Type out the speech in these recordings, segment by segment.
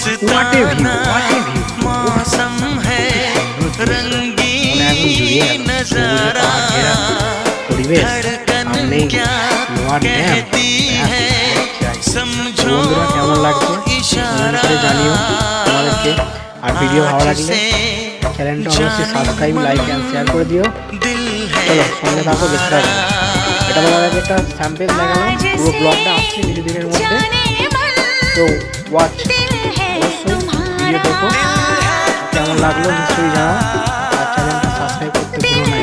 What A view, what A view. मौसम है रंगीन नजारा, धड़कन क्या कहती है समझो इशारा। আর ভিডিও ভালো লাগলে চ্যানেলটা অবশ্যই সাবস্ক্রাইব, লাইক এন্ড শেয়ার করে দিও। চলো সঙ্গে থাকো, দেখতে থাকো। এটা তোমাদেরকে একটা স্যাম্পল দেখালাম, পুরো ব্লগটা আসছে কিছুদিনের মধ্যে। তো ওয়াচ, অবশ্যই ভিডিও দেখো, কেমন লাগলো নিশ্চয়ই জানাও, আর চ্যানেলটা সাবস্ক্রাইব করতে ভুলো না।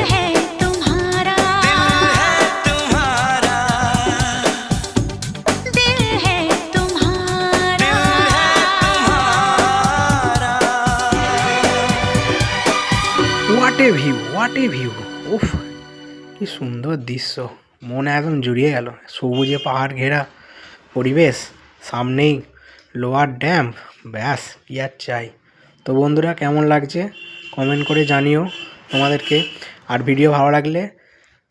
What a view, what a view. উফ, কি সুন্দর দৃশ্য, মনে একদম জুড়িয়ে গেল। সবুজে পাহাড় ঘেরা পরিবেশ, সামনেই লোয়ার ড্যাম, ব্যাস কি আর চাই। তো বন্ধুরা কেমন লাগছে কমেন্ট করে জানিও তোমাদেরকে। আর ভিডিও ভালো লাগলে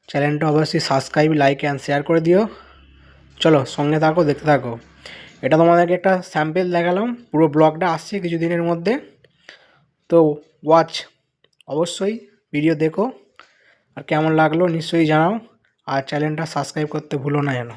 চ্যানেলটা অবশ্যই সাবস্ক্রাইব, লাইক অ্যান্ড শেয়ার করে দিও। চলো সঙ্গে থাকো, দেখতে থাকো। এটা তোমাদেরকে একটা স্যাম্পল দেখালাম, পুরো ব্লগটা আসছে কিছুদিনের মধ্যে। তো ওয়াচ, অবশ্যই ভিডিও দেখো, আর কেমন লাগলো নিশ্চয়ই জানাও, আর চ্যানেলটা সাবস্ক্রাইব করতে ভুলো না যেন।